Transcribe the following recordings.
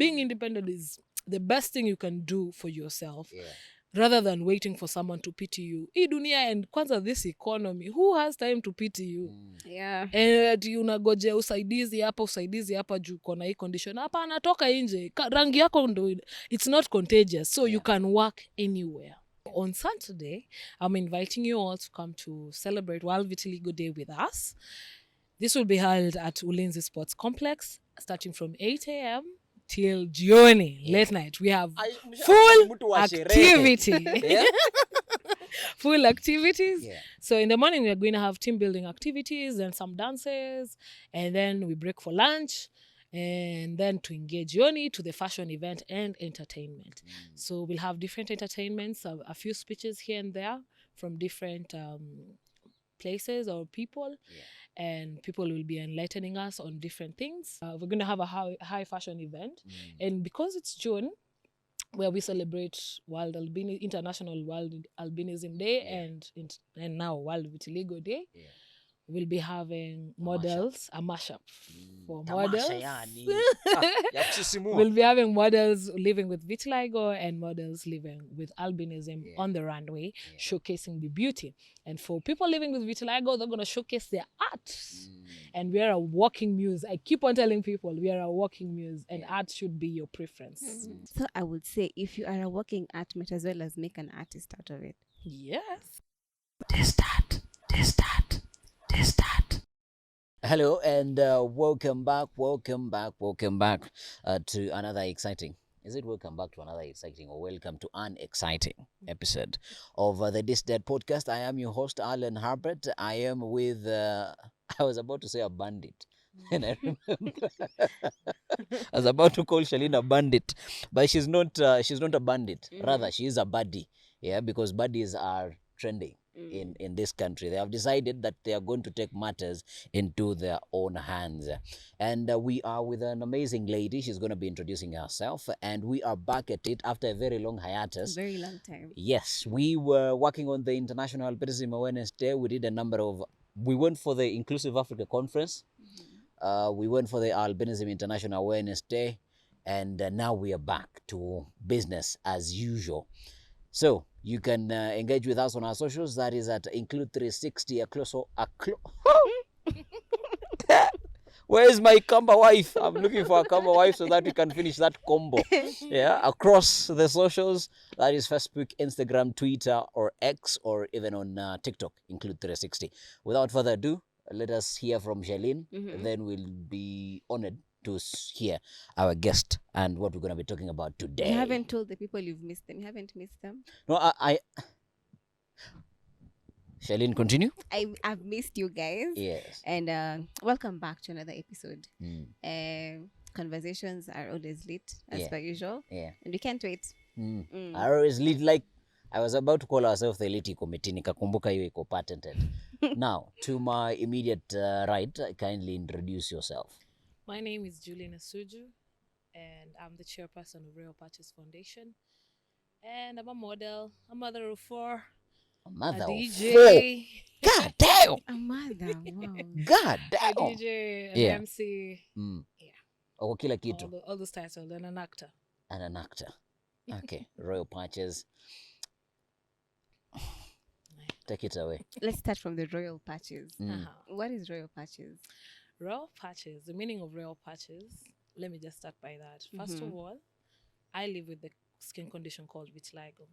Being independent is the best thing you can do for yourself. Yeah. Rather than waiting for someone to pity you. Hii dunia and kwanza this economy, who has time to pity you? Yeah. And unagojea usaidizi hapa juu kona hii condition. Hapa anatoka nje. Rangi yako ndo, it's not contagious. So you can work anywhere. On Saturday, I'm inviting you all to come to celebrate World Vitiligo Day with us. This will be held at Ulinzi Sports Complex, starting from 8 a.m. till jioni, late night. We have full activity. Full activities. Yeah. So in the morning, we're going to have team building activities and some dances. And then we break for lunch. And then to engage Yoni to the fashion event and entertainment. So we'll have different entertainments, a few speeches here and there from different places or people. Yeah. And people will be enlightening us on different things. We're going to have a high fashion event. And because it's June, where we celebrate International World Albinism Day and now World Vitiligo Day, we'll be having models, a mashup for models. We'll be having models living with vitiligo and models living with albinism on the runway, showcasing the beauty. And for people living with vitiligo, they're going to showcase their art. And we are a walking muse. I keep on telling people we are a walking muse, and art should be your preference. So I would say if you are a working art, might as well as make an artist out of it. Yes. Hello and welcome back to another exciting. Is it welcome back to another exciting or welcome to an exciting episode of the This Dead podcast? I am your host, Alan Harbert. I am with, I was about to say a bandit. And I remember I was about to call Shalina a bandit, but she's not a bandit. Rather, she is a baddie. Yeah, because baddies are trending in this country. They have decided that they are going to take matters into their own hands. And we are with an amazing lady. She's going to be introducing herself. And we are back at it after a very long hiatus. Very long time. Yes, we were working on the International Albinism Awareness Day. We did we went for the Inclusive Africa Conference. We went for the Albinism International Awareness Day. And now we are back to business as usual. So you can engage with us on our socials. That is at Include360. Where is my Kamba wife? I'm looking for a Kamba wife so that we can finish that combo. Yeah, across the socials. That is Facebook, Instagram, Twitter, or X, or even on TikTok, Include360. Without further ado, let us hear from Jalene. Then we'll be honored to hear our guest and what we're going to be talking about today. You haven't told the people you've missed them. You haven't missed them? No, I Shalene, continue. I've missed you guys. Yes. And welcome back to another episode. Conversations are always lit, as per usual. Yeah. And we can't wait. Are always lit, like I was about to call ourselves the Liti Committee. Nikakumbuka hiyo iko patented. Now, to my immediate right, kindly introduce yourself. My name is Julie Nasuju, and I'm the chairperson of Real Patches Foundation. And I'm a model, a mother of four, A mother a of DJ. four. God damn! A mother, wow. God A damn! DJ, an Yeah. MC, Oko kila kitu. all those titles, and an actor. And an actor. Okay, Royal Patches. Take it away. Let's start from the royal patches. Uh-huh. What is royal patches? Royal patches, the meaning of royal patches, let me just start by that. First of all, I live with the skin condition called vitiligo.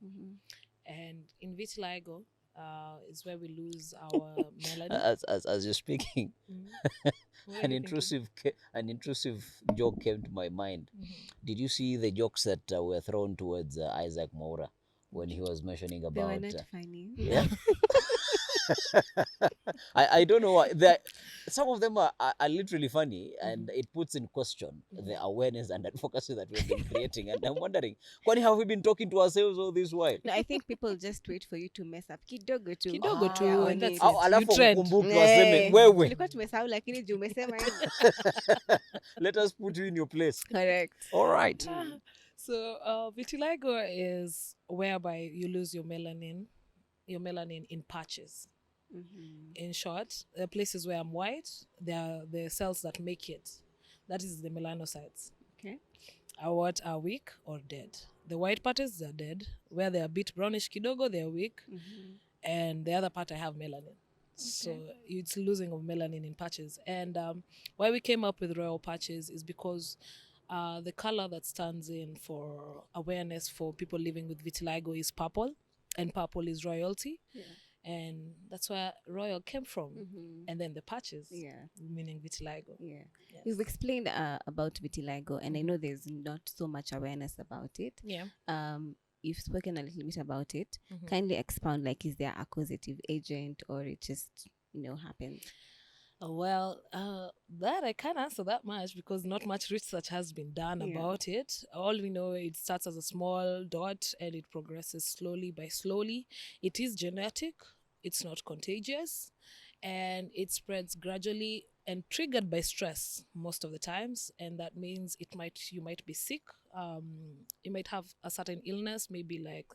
And in vitiligo is where we lose our melanin. As you're speaking, an intrusive joke came to my mind. Did you see the jokes that were thrown towards Isaac Moura when he was mentioning about... They were not funny. Yeah. I don't know why. Some of them are literally funny, and it puts in question the awareness and advocacy that we've been creating. And I'm wondering, what have we been talking to ourselves all this while? No, I think people just wait for you to mess up. Kidogo tu. Kidogo tu, Yeah, and that's it. Alafu You trend. mkumbuke waseme, wewe. Tulikuwa tumesahau lakini juu umesema. Let us put you in your place. Correct. All right. So vitiligo is whereby you lose your melanin in patches. In short, the places where I'm white, they are the cells that make it. That is the melanocytes. Okay. are what are weak or dead. The white patches are dead. Where they are a bit brownish kidogo, they are weak. And the other part I have melanin. So it's losing of melanin in patches. And why we came up with royal patches is because the color that stands in for awareness for people living with vitiligo is purple, and purple is royalty. And that's where royal came from. And then the patches, meaning vitiligo. Yes. Yes. You've explained about vitiligo, and I know there's not so much awareness about it. Yeah. You've spoken a little bit about it. Kindly expound, like, is there a causative agent, or it just happens? Well, that I can't answer that much because not much research has been done about it. All we know, it starts as a small dot and it progresses slowly by slowly. It is genetic, it's not contagious, and it spreads gradually and triggered by stress most of the times. And that means you might be sick. You might have a certain illness, maybe like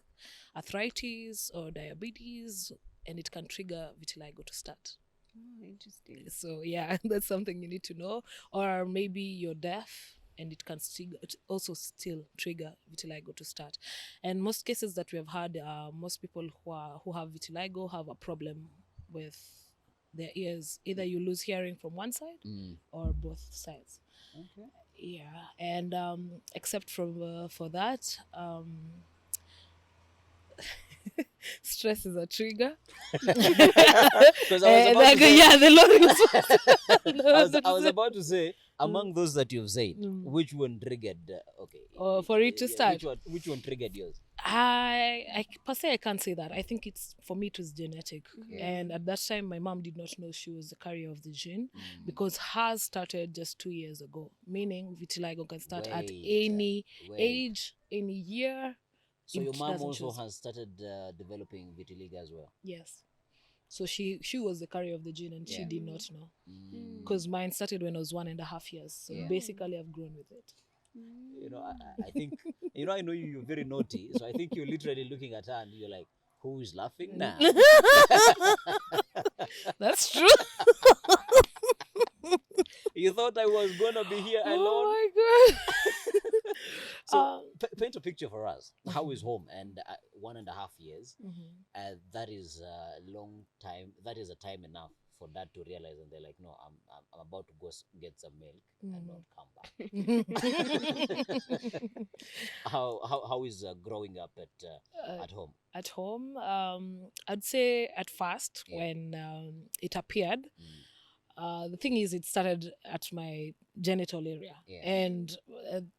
arthritis or diabetes, and it can trigger vitiligo to start. Oh, interesting. So yeah, that's something you need to know. Or maybe you're deaf and it can also still trigger vitiligo to start. And most cases that we have had, most people who have vitiligo have a problem with their ears. Either you lose hearing from one side or both sides. Okay. Yeah, and except for that, stress is a trigger. Because I was about to say, yeah, the Lord I was about to say, among those that you've said, which one triggered? For it to start. Which one triggered yours? I per se I can't say that. I think it's, for me, it was genetic. And at that time my mom did not know she was the carrier of the gene because hers started just 2 years ago, meaning vitiligo can start at any age, any year. So your mom doesn't also choose. has started developing vitiligo as well. Yes. So she was the carrier of the gene and she did not know. Because mine started when I was 1.5 years. So basically I've grown with it. I think, I know you're very naughty. So I think you're literally looking at her and you're like, who is laughing now? That's true. You thought I was going to be here alone? Oh my God. So paint a picture for us. How is home? And 1.5 years, that is a long time. That is a time enough for dad to realize, and they're like, no, I'm about to go get some milk and not come back. How is growing up at home? At home, I'd say at first when it appeared, the thing is, it started at my genital area. And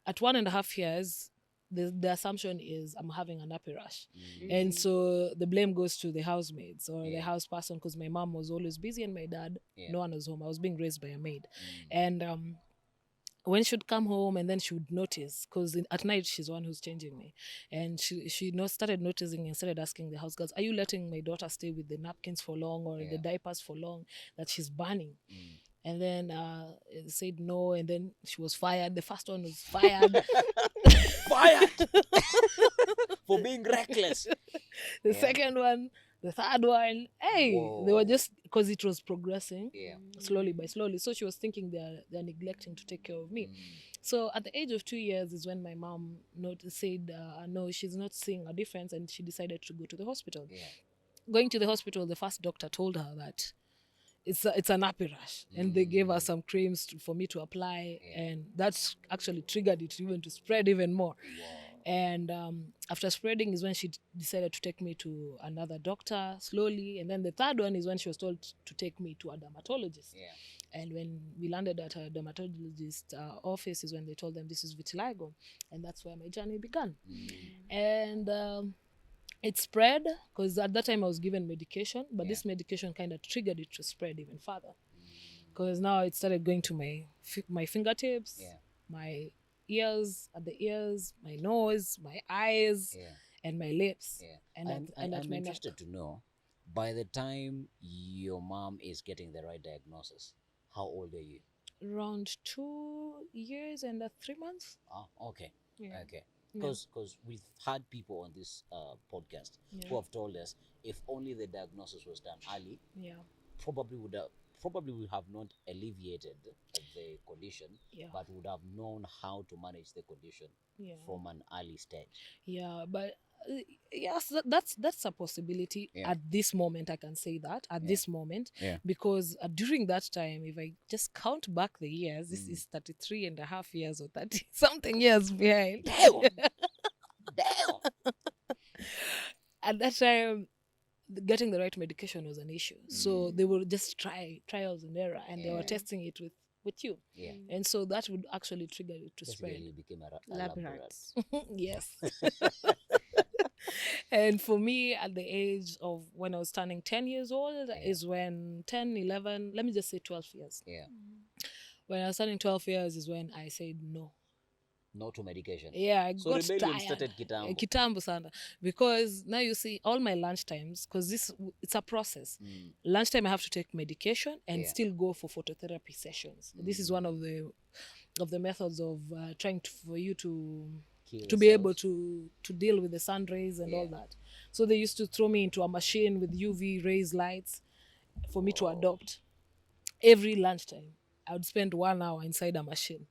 at 1.5 years, the assumption is I'm having a nappy rash. And so the blame goes to the housemaids or the house person, because my mom was always busy and my dad, no one was home. I was being raised by a maid. And when she would come home and then she would notice, because at night she's the one who's changing me, and she started noticing and started asking the house girls, are you letting my daughter stay with the napkins for long or the diapers for long, that she's burning? And then said no, and then she was fired. The first one was fired. Fired for being reckless. The second one, the third one, they were just, because it was progressing slowly by slowly. So she was thinking they're neglecting to take care of me. So at the age of 2 years is when my mom said, no, she's not seeing a difference, and she decided to go to the hospital. Going to the hospital, the first doctor told her that it's a nappy rash, and they gave her some creams for me to apply, and that's actually triggered it even to spread even more. And after spreading is when she decided to take me to another doctor slowly, and then the third one is when she was told to take me to a dermatologist. And when we landed at a dermatologist office is when they told them this is vitiligo, and that's where my journey began. And it spread because at that time I was given medication, but this medication kind of triggered it to spread even further, because now it started going to my fingertips, my ears, at the ears, my nose, my eyes, and my lips, and I'm my neck. interested to know, by the time your mom is getting the right diagnosis, how old are you? Around 2 years and 3 months. Okay. Because we've had people on this podcast who have told us if only the diagnosis was done early, probably would have probably would have not alleviated the condition, Yeah. but would have known how to manage the condition Yeah. from an early stage. Yeah, but yes, that's a possibility. Yeah. At this moment, I can say that at Yeah. this moment, Yeah. because during that time, if I just count back the years, this Mm. is 33 and a half years or 30 something years behind. Damn. Damn. At that time, getting the right medication was an issue. So they would just trials and error, and they were Yeah. testing it with you. Yeah. And so that would actually trigger it to Basically, spread. you became a Lab lab rat. rats. Yes. And for me, at the age of when I was turning 10 years old, Yeah. is when 10, 11, let me just say 12 years. Yeah. When I was turning 12 years is when I said no. No to medication. Yeah, I So got rebellion tired. started kitambo. Kitambo sana. Because now you see all my lunch times, because it's a process. Mm. Lunchtime I have to take medication and Yeah. still go for phototherapy sessions. This is one of the methods of trying for you to Kill be able cells. to deal with the sun rays and all Yeah. that. So they used to throw me into a machine with UV rays lights for me to adopt. Every lunchtime, I would spend 1 hour inside a machine.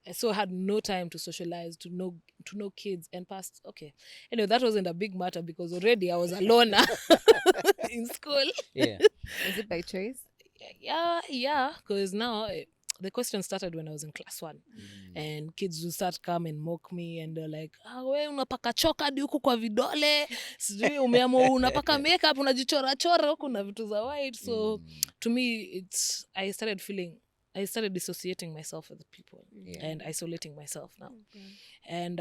And so I had no time to socialize, to know kids and past. Okay, anyway, that wasn't a big matter because already I was a loner in school. Yeah. Was it by choice? Yeah, because now the question started when I was in class 1. And kids will start come and mock me and they're like, we unapaka choka hadi huku kwa vidole, sijui umeamua unapaka makeup, unajichora chora huku na vitu za white. So to me, I started dissociating myself with the people. Yeah. And isolating myself now. And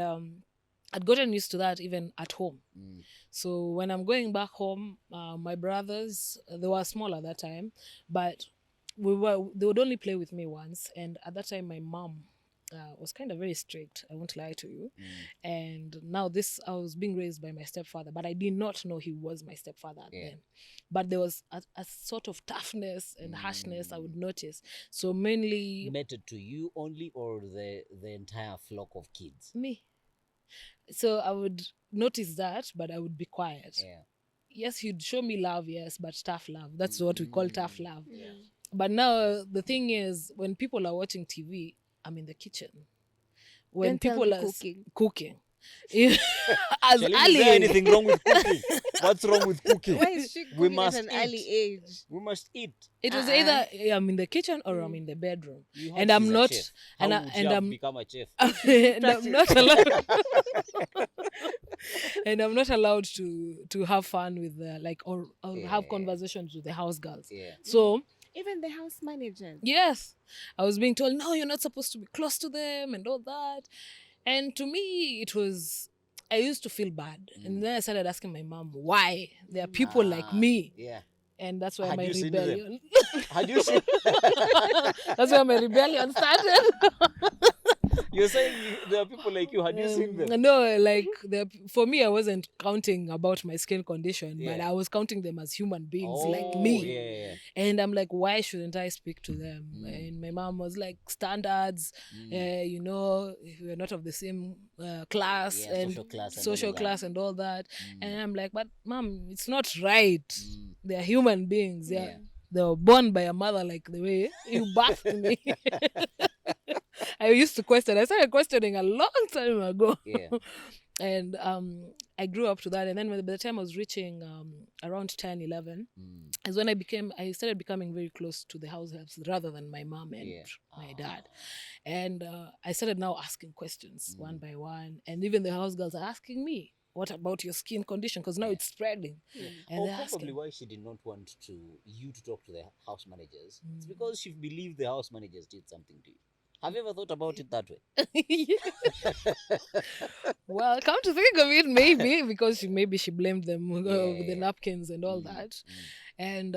I'd gotten used to that even at home. So when I'm going back home, my brothers, they were small at that time, but they would only play with me once. And at that time, my mom was kind of very strict, I won't lie to you. And now I was being raised by my stepfather, but I did not know he was my stepfather then. But there was a sort of toughness and harshness I would notice. So mainly Meted to you only, or the entire flock of kids? me. So I would notice that, but I would be quiet. Yeah. Yes, he'd show me love, yes, but tough love. That's what we call tough love. Yeah. But now the thing is, when people are watching TV, I'm in the kitchen. When Don't tell people me are cooking. as Shalini, is early there anything wrong with cooking? What's wrong with cooking? Why is she We cooking must at an eat. early age? We must eat. it was either I'm in the kitchen or I'm in the bedroom, You and heard I'm she's a not, chef. and How I, would and you have I'm become a chef? and I'm not allowed. And I'm not allowed to have fun with or have Yeah. conversations with the house girls. Yeah. So Even the house managers. yes, I was being told, no, you're not supposed to be close to them and all that. And to me, I used to feel bad. And then I started asking my mom why there are people like me. Yeah. And that's why Had my you seen them? rebellion. Had you seen? That's why my rebellion started. You're saying there are people like you. Had you seen them? No, for me, I wasn't counting about my skin condition, but Yeah. I was counting them as human beings like Oh, me. Yeah. And I'm like, why shouldn't I speak to them? And my mom was like, standards, we're not of the same class Yeah, and social class and all social of that. class and all that. And I'm like, but mom, it's not right. They're human beings. They were born by a mother like the way you birthed me. I started questioning a long time ago. Yeah. And I grew up to that. And then by the time I was reaching around 10, 11, is when I started becoming very close to the house helps rather than my mom and my dad. And I started now asking questions one by one. And even the house girls are asking me, what about your skin condition? Because now it's spreading. And Or they're probably asking. why she did not want you to talk to the house managers. It's because she believed the house managers did something to you. Have you ever thought about it that way? Well, come to think of it, maybe because she blamed them with the napkins and all that. And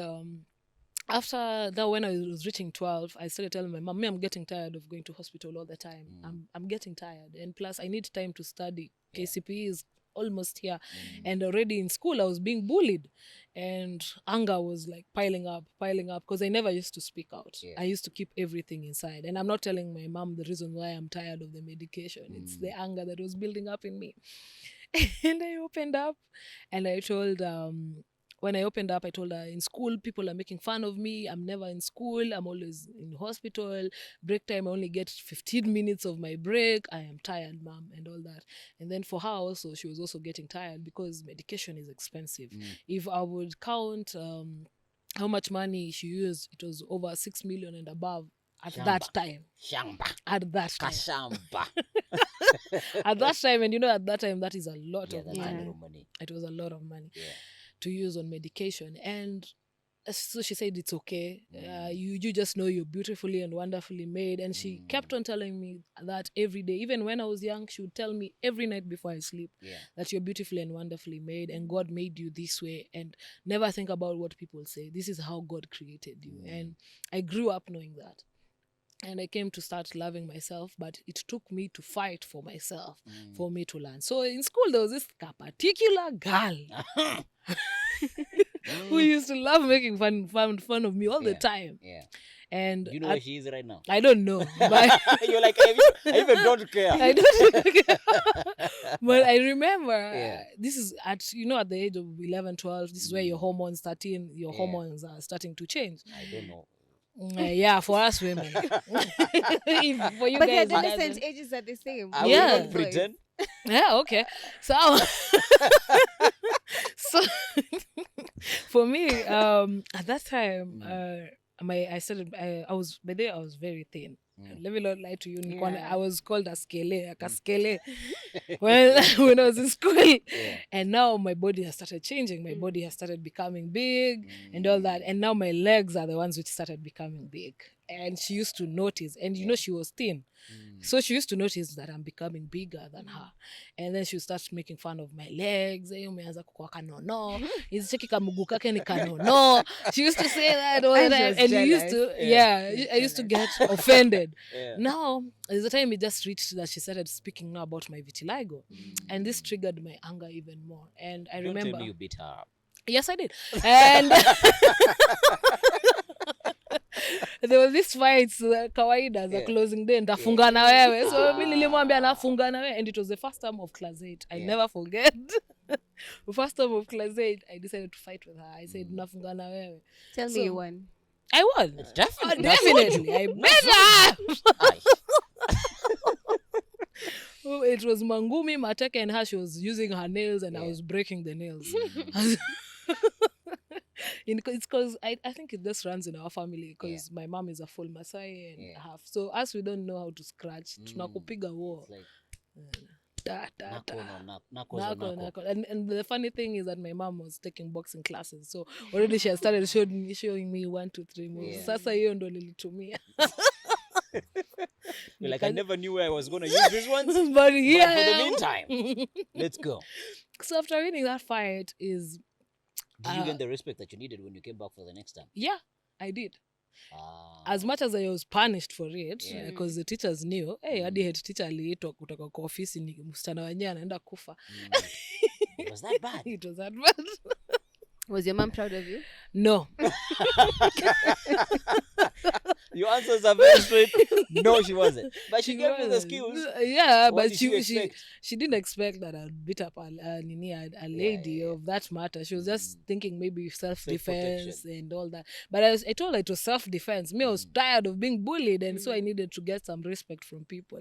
after that, when I was reaching 12, I started telling my mom, I'm getting tired of going to hospital all the time. I'm getting tired, and plus I need time to study. KCPE is almost here, and already in school I was being bullied, and anger was like piling up because I never used to speak out. I used to keep everything inside, and I'm not telling my mom the reason why I'm tired of the medication. It's the anger that was building up in me. And I opened up and I told when I opened up, I told her, in school, people are making fun of me. I'm never in school. I'm always in hospital. Break time, I only get 15 minutes of my break. I am tired, mom, and all that. And then for her also, she was also getting tired because medication is expensive. If I would count how much money she used, it was over 6 million and above at that time. At that time. Kashamba. At that time, and at that time, that is a lot Yeah, of that's money. a lot of money. It was a lot of money Yeah. to use on medication. And so she said, it's okay. You just know you're beautifully and wonderfully made. And she kept on telling me that every day. Even when I was young, she would tell me every night before I sleep that you're beautifully and wonderfully made, and God made you this way, and never think about what people say. This is how God created you. And I grew up knowing that. And I came to start loving myself, but it took me to fight for myself, for me to learn. So in school, there was this particular girl who used to love making fun of me all the time. Yeah. And Do you know where she is right now? I don't know. But You're like, I even don't care. I don't. But I remember this is at the age of 11, 12. This is where your hormones hormones are starting to change. I don't know. Yeah, for us women. For you But guys, the adolescent ages are the same. I will Yeah. not pretend. Yeah, okay. So, so for me, at that time, I was very thin. Let me not lie to you. I was called a skele. When I was in school. And now my body has started changing. My body has started becoming big and all that. And now my legs are the ones which started becoming big. And she used to notice. And she was thin. So she used to notice that I'm becoming bigger than her. And then she would start making fun of my legs. Umeanza kukua kanono. Izicheki kamugu kake ni kanono. She used to say that all the time. And you used to, I used to get offended. Now, there's the time it just reached that she started speaking now about my vitiligo. And this triggered my anger even more. And I remember. Don't tell me you beat her up. Yes, I did. And there was this fights kawaida za closing day, ndafunga na wewe. So mimi nilimwambia nafunga na wewe, and it was the first time of class 8. I never forget. The first time of class 8, I decided to fight with her. I said nafunga na wewe. Tell me you won. I won. Definitely. Definitely. I better. It was Mangumi, Mateke, and her. She was using her nails, and I was breaking the nails. It's because I think it just runs in our family, because my mom is a full Masai and half. So as we don't know how to scratch, tunakupiga war. Nako. And the funny thing is that my mom was taking boxing classes, so already she has started showing me 1, 2, 3 moves. Sasa hiyo ndo nilitumia. You're like, I never knew where I was going to use these ones. But here for the meantime, let's go. So after winning that fight Did you get the respect that you needed when you came back for the next time? Yeah, I did. As much as I was punished for it, because the teachers knew, hadi head teacher aliitwa kutoka kwa ofisi, ni msichana wenyewe anaenda kufa. It was that bad? It was that bad. Was your mom proud of you? No. Your answers are very straight. No, she wasn't. But she gave you the skills. Yeah, What but did she didn't expect that I'd beat up a lady of that matter. She was just thinking maybe self-defense and all that. But I told her it was self-defense. Me, I was tired of being bullied, and so I needed to get some respect from people.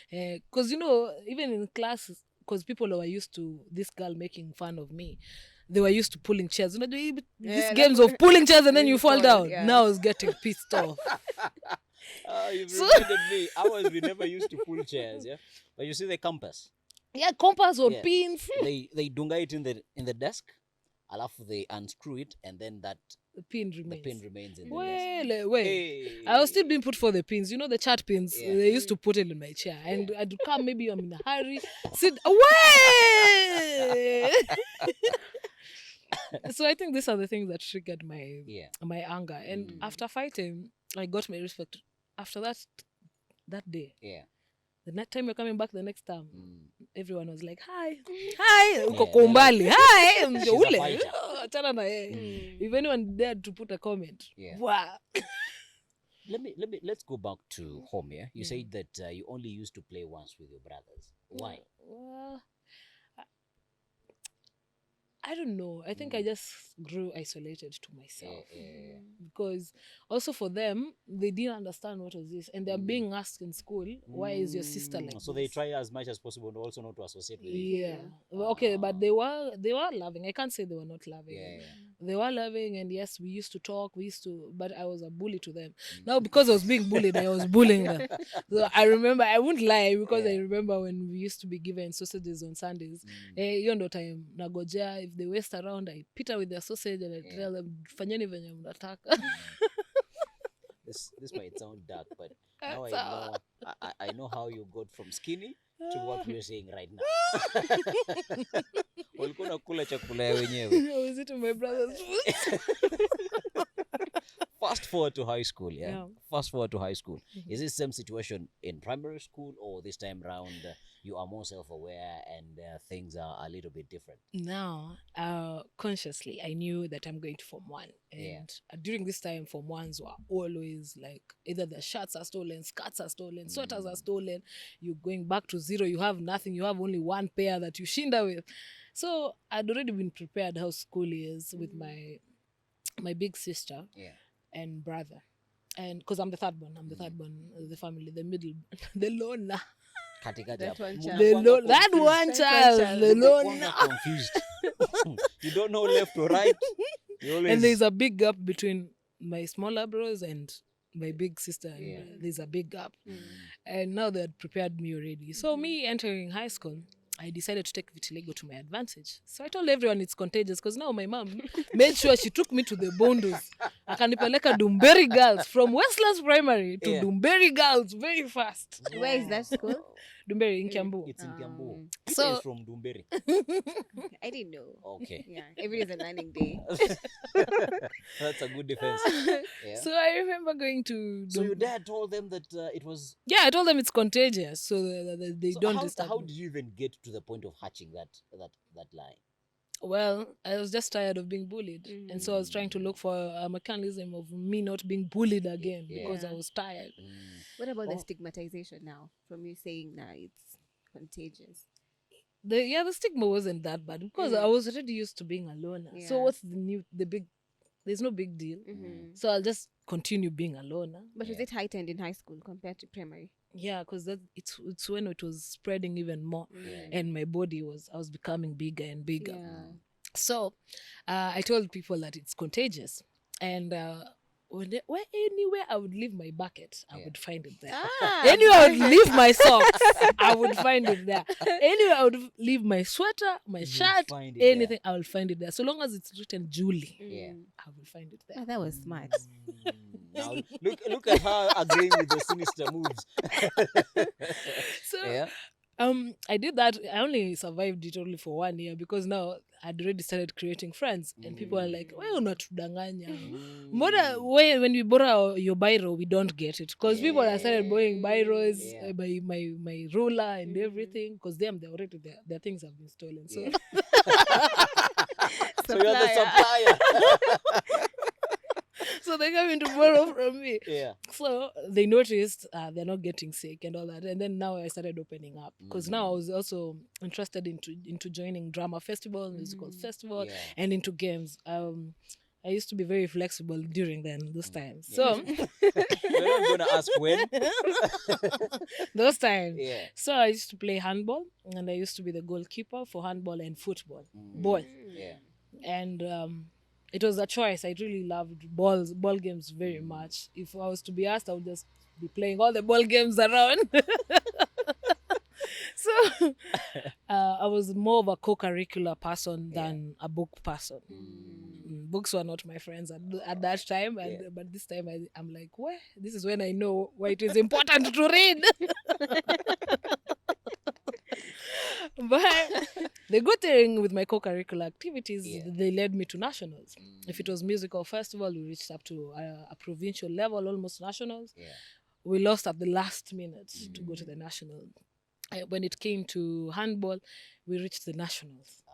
Because, even in class, because people were used to this girl making fun of me, they were used to pulling chairs. These games of pulling chairs and then you fall down. Yeah. Now I was getting pissed off. You've reminded me. We never used to pull chairs, yeah? But you see the compass? Yeah, compass or pins. They dunga it in the desk. Alafu they unscrew it, and then the pin remains in the desk. Wait. Hey. I was still being put for the pins. The chat pins. They used to put it in my chair. And I'd come, maybe I'm in a hurry. Sit away! So I think these are the things that triggered my anger. And after fighting, I got my respect. After that day. Yeah. The next time you're coming back the next time, everyone was like, hi, uko kumbali, hi, ule. Achana na yeye. If anyone dared to put a comment, wow. Let's go back to home. Yeah, you said that you only used to play once with your brothers. Why? Well, I don't know. I think I just grew isolated to myself. Yeah. Because also for them, they didn't understand what was this. And they're being asked in school, why is your sister like So this? they try as much as possible also not to associate with it. Yeah. Well, okay, but they were loving. I can't say they were not loving. Yeah. They were loving, and yes, we used to talk. But I was a bully to them. Now because I was being bullied, I was bullying them. So I remember, I wouldn't lie, because I remember when we used to be given sausages on Sundays. You know, time nagojea, if they waste around, I pita with their sausage and I tell them, fanyeni venye mnataka. This might sound dark, but now I know how you got from skinny to what we're saying right now. Walikuwa nakula chakula ya wenyewe. I was eating my brother's food. Fast forward to high school, Fast forward to high school. Is this same situation in primary school, or this time round you are more self-aware and things are a little bit different? Now, consciously, I knew that I'm going to Form 1. And during this time, Form 1s were always like, either the shirts are stolen, skirts are stolen, sweaters are stolen. You're going back to zero. You have nothing. You have only one pair that you shinda with. So I'd already been prepared how school is with my big sister and brother. And because I'm the third one. I'm the third one of the family, the middle, the loner. That one child. That one child, the loner. Confused. You don't know left or right. And there's a big gap between my smaller bros and my big sister. There's a big gap. And now they had prepared me already. So me entering high school, I decided to take Vitiligo to my advantage. So I told everyone it's contagious, because now my mom made sure she took me to the Bondos. Akanipeleka Dumberi Girls, from Westlands Primary to Dumberi Girls, very fast. Where is that school? Dumberi in Kiambu. It's in Kiambu. So It's from Dumberi. I didn't know. Okay. Yeah, every day is a learning day. That's a good defense. So I remember going to... So your dad told them that it was... Yeah, I told them it's contagious, so they don't disturb How me. did you even get to the point of hatching that lie? Well, I was just tired of being bullied. And so I was trying to look for a mechanism of me not being bullied again, because I was tired. What about the stigmatization now, from you saying that it's contagious? The stigma wasn't that bad, because I was already used to being alone. So what's the big... There's no big deal. So I'll just continue being alone. But was it heightened in high school compared to primary? Yeah, because it's when it was spreading even more, and my body I was becoming bigger and bigger. So I told people that it's contagious, and anywhere I would leave my bucket, I would find it there. Anywhere I would leave my socks, I would find it there. Anywhere I would leave my sweater, my shirt, anything, I will find it there. So long as it's written Julie, I will find it there. Oh, that was smart. Now look at her agreeing with the sinister moves. So I did that. I only survived it only for 1 year, because now I'd already started creating friends, and people are like, "Wewe unatudanganya." Mbona when we borrow your biro, we don't get it, because people have started borrowing biros, my ruler and everything, because they're already their things have been stolen. So, So you're the supplier. So they came in to borrow from me. Yeah. So they noticed they're not getting sick and all that. And then now I started opening up, because now I was also interested into joining drama festival, musical festival, and into games. I used to be very flexible during those times. So We're not going to ask when. those times. Yeah. So I used to play handball, and I used to be the goalkeeper for handball and football, both. Yeah. And it was a choice. I really loved ball games very much. If I was to be asked, I would just be playing all the ball games around. So I was more of a co-curricular person than a book person. Books were not my friends at that time, but this time I'm like, well, this is when I know why it is important to read. But the good thing with my co-curricular activities, they led me to nationals. If it was musical festival, we reached up to a provincial level, almost nationals. We lost at the last minute to go to the national. When it came to handball, we reached the nationals,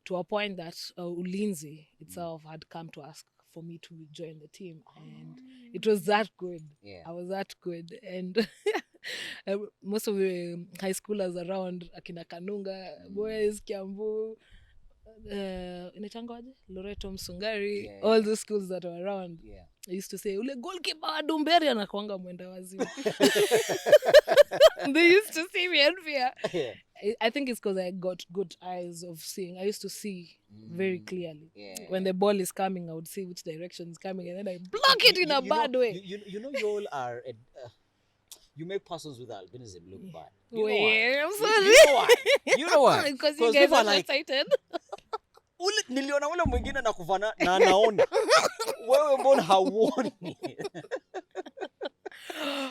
to a point that Ulinzi itself had come to ask for me to join the team, and it was that good. I was that good, and most of the high schoolers around, Akina Kanunga, boys, Kiambu, inaitangwaje Loreto Msungari, Yeah, all yeah. the schools that were around. Yeah. I used to say ule goalkeeper wa Dumberi anakuanga mwenda wazimu. They used to see me and fear. Yeah. I think it's because I got good eyes of seeing. I used to see very clearly. Yeah. When the ball is coming, I would see which direction is coming, and then I block it in a bad way. You know, you all are. You make persons with albinism look bad. You know Wait, why? I'm You sorry. know why? You know why? Because you guys people are are like, excited. niliona ule mwingine na kufana na anaona. Wewe mbona hauoni?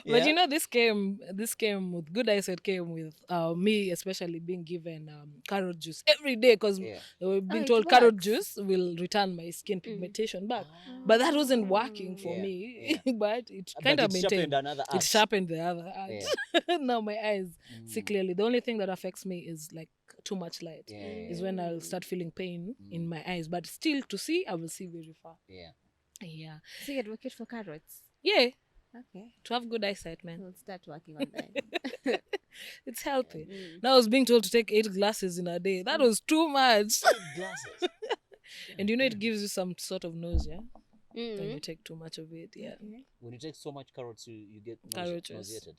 But you know, this came with good eyesight, came with me especially being given carrot juice every day, because Yeah. they were being it told carrot works. juice will return my skin pigmentation back. But that wasn't working for Yeah, me. But it But kind of it sharpened maintained. another It art. sharpened the other art. Now my eyes see clearly. The only thing that affects me is like too much light. Yeah. Is when I'll start feeling pain in my eyes. But still, to see, I will see very far. Yeah. Yeah. So you advocate for carrots? Yeah. Okay. To have good eyesight, man. We'll start working on that. It's healthy. Now I was being told to take 8 glasses in a day. That was too much. Glasses. And you know, it gives you some sort of nausea when Mm. you take too much of it. Yeah. Okay. When you take so much carrots, you get Carrot juice. nauseated.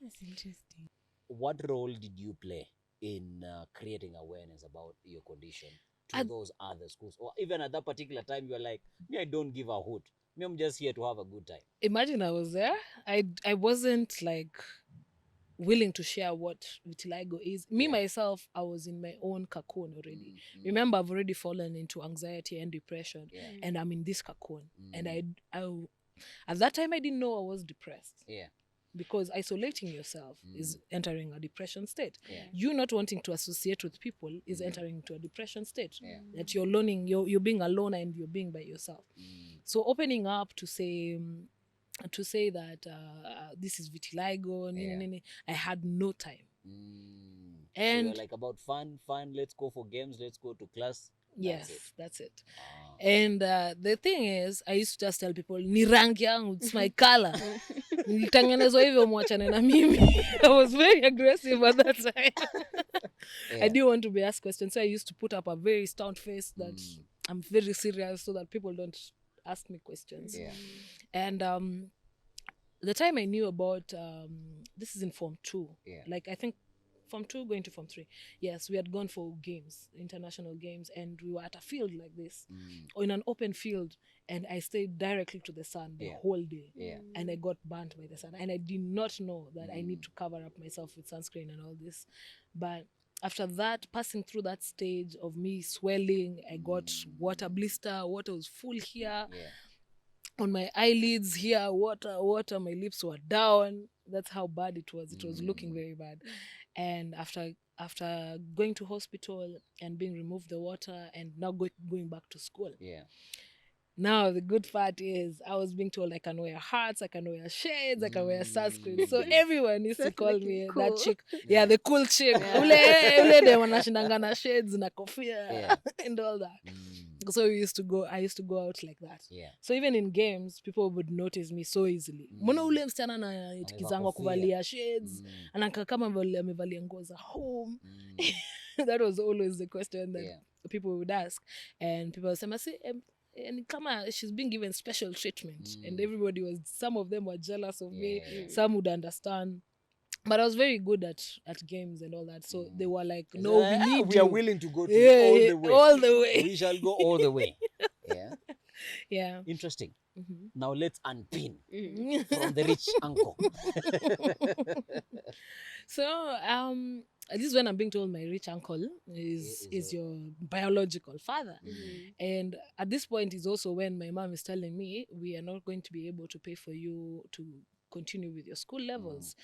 That's interesting. What role did you play in creating awareness about your condition to At- those other schools? Or even at that particular time, you were like, me, I don't give a hoot. Me, I'm just here to have a good time. Imagine I was there. I wasn't like willing to share what vitiligo is. Me, myself, I was in my own cocoon already. Remember, I've already fallen into anxiety and depression. Yeah. And I'm in this cocoon. And I at that time, I didn't know I was depressed. Yeah. Because isolating yourself is entering a depression state. Yeah. You not wanting to associate with people is entering into a depression state. Yeah. That you're learning, you're being alone and you're being by yourself. So opening up to say that this is vitiligo, I had no time. So And you're like about fun, let's go for games, let's go to class. That's it. And the thing is, I used to just tell people, ni rangi yangu, it's my color. Nilitengenezwa hivyo mwachane na mimi. I was very aggressive at that time. I didn't want to be asked questions, so I used to put up a very stout face that I'm very serious so that people don't ask me questions. Yeah. And the time I knew about, this is in Form 2. Yeah. Like, I think Form 2 going to Form 3. Yes, we had gone for games, international games, and we were at a field like this, or in an open field, and I stayed directly to the sun the whole day. Yeah. And I got burnt by the sun. And I did not know that I need to cover up myself with sunscreen and all this. But after that, passing through that stage of me swelling, I got water blister, water was full here. Yeah. On my eyelids here, water, my lips were down. That's how bad it was. It was looking very bad. And after going to hospital and being removed the water and now going back to school. Yeah. Now the good part is I was being told I can wear hats, I can wear shades, I can wear sunscreen. So everyone used to That's call looking me cool. that chick. Yeah, the cool chick. Ule de wanashindanga na shades na kofia and all that. So I used to go out like that. Yeah. So even in games, people would notice me so easily. Mbona ule msichana na itikizangwa kuvalia shades, anakaa kama amevalia nguo za home. That was always the question that people would ask. And people would say, and kama she's been given special treatment. And some of them were jealous of me. Some would understand. But I was very good at games and all that. So they were like, no, we need we you. are willing to go all the way. All the way. We shall go all the way. Yeah. Yeah. Interesting. Now let's unpin from the rich uncle. So this is when I'm being told my rich uncle is your biological father. And at this point is also when my mom is telling me we are not going to be able to pay for you to continue with your school levels,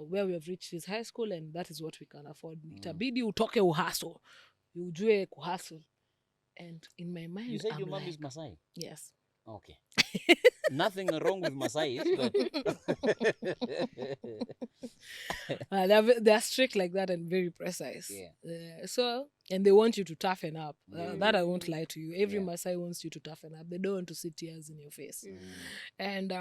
where we have reached is high school, and that is what we can afford. Itabidi utoke uhustle, ujue kuhustle. And in my mind, You said I'm your mom like, is Masai? yes. Okay. Nothing wrong with Masai, but They're strict like that and very precise. Yeah. So, and they want you to toughen up. That I won't lie to you. Every Masai wants you to toughen up. They don't want to see tears in your face. And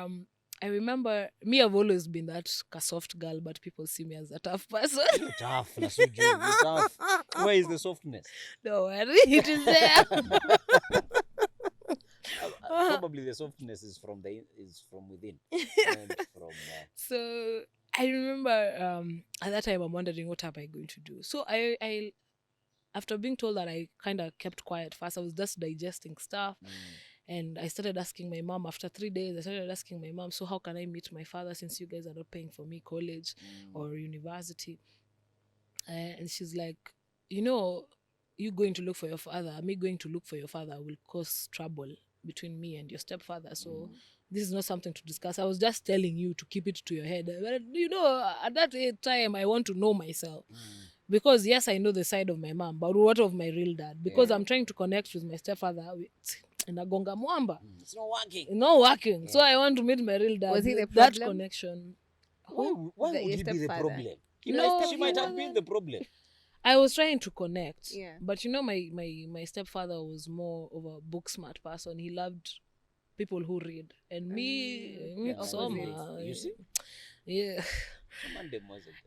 I remember I've always been that soft girl, but people see me as a tough person. You're tough, Nasuju. You're tough. Where is the softness? No worry, it is there. Probably the softness is from within, and from. So I remember at that time I'm wondering what am I going to do. So I after being told that, I kind of kept quiet first. I was just digesting stuff. And I started asking my mom after 3 days. I started asking my mom, so how can I meet my father since you guys are not paying for me college or university? And she's like, you going to look for your father, me going to look for your father will cause trouble between me and your stepfather. So this is not something to discuss. I was just telling you to keep it to your head. But, at that time, I want to know myself. Because yes, I know the side of my mom, but what of my real dad? Because I'm trying to connect with my stepfather nagonga mwamba. It's not working. Not working. So I want to meet my real dad. Was he the that problem? connection? Why would Your he be the stepfather? problem? She might have been the problem. I was trying to connect. Yeah. But my stepfather was more of a book smart person. He loved people who read. And me, Soma. You see? Yeah.